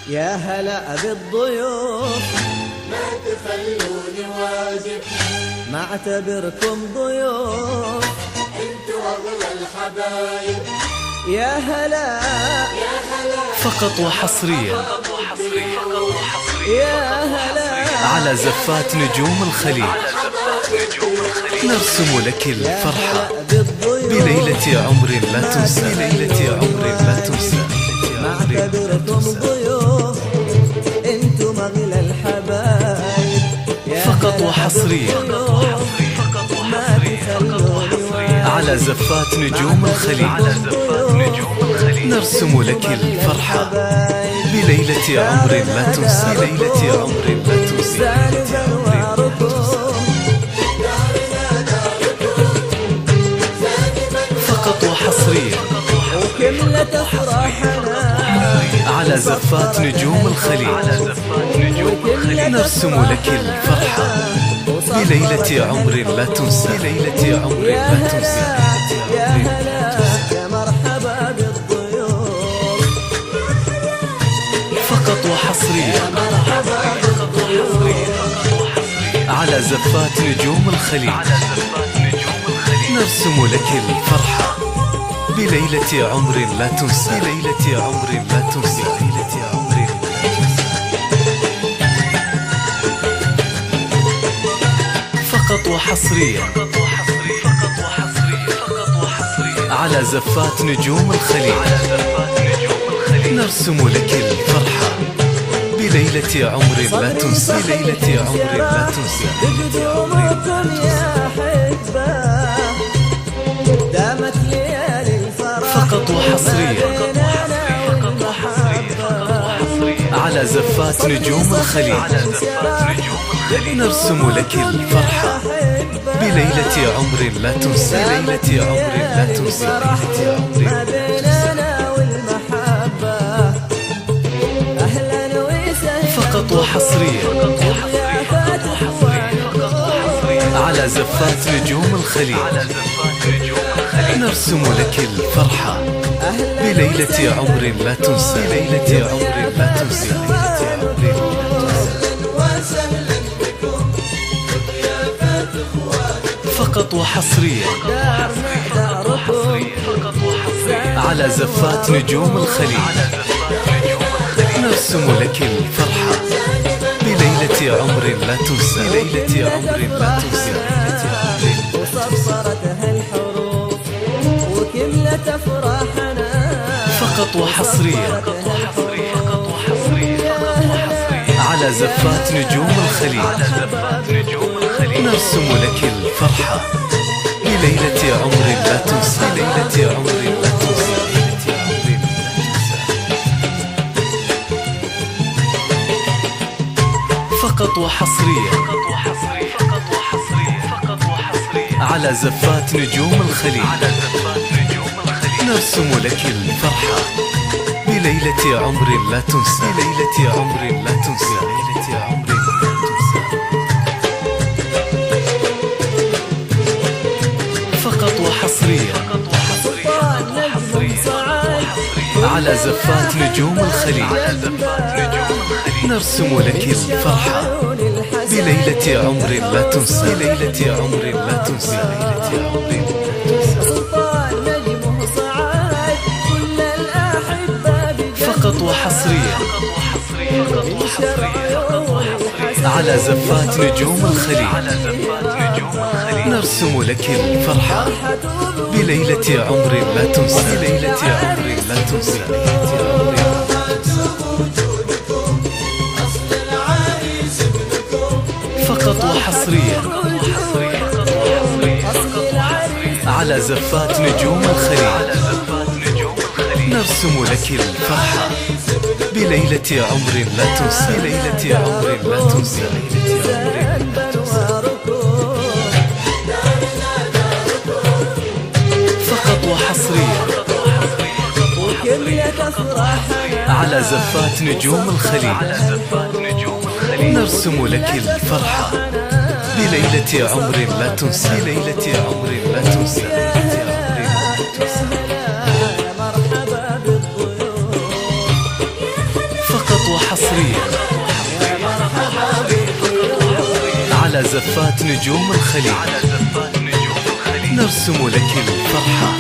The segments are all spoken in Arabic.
يا هلا بالضيوف ما تخلوني واجب، ما اعتبركم ضيوف، انتوا اغلى الحبايب. يا هلا يا هلا فقط وحصريا يا هلا على زفات نجوم الخليج، نرسم لك الفرحة بليلة عمر لا تنسى، بليلة عمر لا تنسى. ما اعتبركم ضيوف، انتم اغلى الحبايب. يا فقط هلا وحصريا بالضيوف، ما تخلوني واجب. على زفات نجوم الخليج، نرسم لك الفرحة بليلة عمر لا تنسى، بليلة عمر لا تنسى. زانب انواركم فقط وحصريا وكملة افراحنا، على زفات نجوم الخليج، نرسم لك الفرحة بليلة عمر لا تنسى، بليلة عمر يا لا تنسى. هلا يا هلا يا مرحبا بالضيوف، فقط وحصريا على زفات نجوم الخليج، نرسم لك الفرحة بليلة عمر لا تنسى، بليلة عمر لا تنسى، بليلة عمر لا تنسى. فقط وحصريا على زفات نجوم الخليج، نرسم لك الفرحة بليلة عمر لا تنسى، بليلة عمر لا تنسى. بقدومكم يا حبة دامت ليالي الفرح، فقط وحصريا على زفات نجوم الخليج، نرسم لك الفرحة بليلة عمر لا تنسى، بليلة عمر لا تنسى، بليلة عمر ما بيننا والمحبة. أهلا وسهلا فقط وحصريا يا فاتح على زفات نجوم الخليج، نرسم لك الفرحة بليلة عمر لا تنسى، بليلة عمر لا تنسى، بليلة عمر لا تنسى. وسهلا بكم ضيافة اخوانكم. فقط وحصريا داركم على زفات نجوم الخليج، نرسم لك الفرحة بليلة عمر لا تنسى، بليلة عمر لا تنسى، بليلة عمر لا تنسى. وصفرتها الحروف وكملة افراحنا. فقط وحصريا على زفات نجوم الخليج، نرسم لك الفرحة بليلة عمر لا تنسى، بليلة عمر لا تنسى، بليلة عمر لا تنسى. فقط وحصريا على زفات نجوم الخليج، نرسم لك الفرحة بليلة عمر لا تنسى، بليلة عمر لا تنسى، بليلة عمر لا تنسى. فقط وحصريا نجم صعد على زفات نجوم الخليج، نرسم لك الفرحة بليلة عمر لا تنسى، بليلة عمر لا تنسى، بليلة عمر لا تنسى. سلطان نجمه صعد كل الأحبة فقط وحصريا بشر عيون الحسن. على زفات نجوم الخليج، نرسم لك الفرحة بليلة عمر لا تنسى، بليلة عمر لا تنسى، بليلة عمر لا تنسى. اصل العريس ابنكم. فقط وحصريا أصل العريس على زفات نجوم الخليج، نرسم لك الفرحة بليلة عمر لا تنسى، بليلة عمر لا تنسى، بليلة عمر لا تنسى. فقط وحصريا وكملة افراحنا. على زفات نجوم الخليج، نرسم لك الفرحة بليلة عمر لا تنسى، بليلة عمر لا تنسى، بليلة عمر لا تنسى. يا مرحبا بالضيوف، فقط على زفات نجوم الخليج نرسم لك الفرحة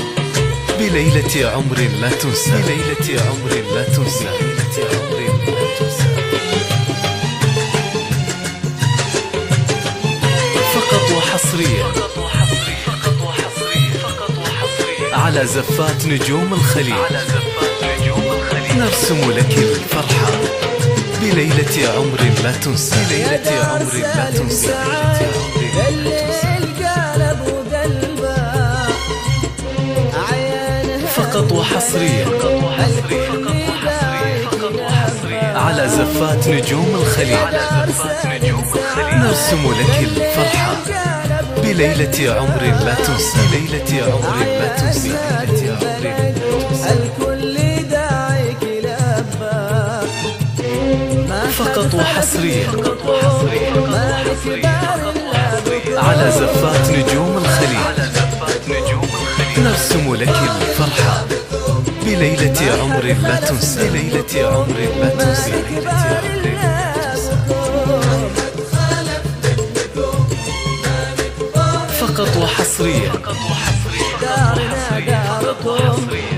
بليلة عمر لا تنسى بليلة عمر لا تنسى بليلة عمر لا تنسى. فقط وحصريا على زفات نجوم الخليج نرسم لك الفرحة بليلة عمر لا تنسى بليلة عمر لا تنسى. فقط وحصريا على زفات نجوم الخليج نرسم لك الفرحة بليلة عمر لا تنسى بليلة عمر لا تنسى بليلة عمر لا تنسى. الكل داعيك لبى فقط وحصريا على زفات نجوم الخليج نرسم لك الفرحة بليلة عمر لا تنسى بليلة عمر لا تنسى بليلة عمر لا تنسى. فقط وحصريا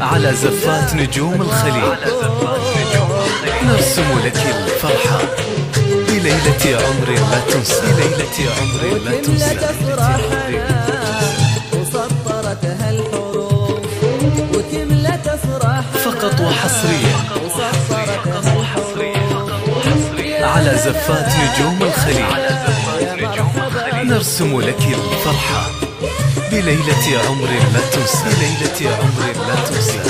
على زفات نجوم الخليج نرسم لك الفرحة بليلة عمر لا تنسى بليلة عمر لا تنسى بليلة عمر لا تنسى. وسطرتها الحروف وتملى تفرح فقط وحصريا على زفات نجوم الخليج نرسم لك الفرحة بليلة عمر لا تنسى بليلة عمر لا تنسى.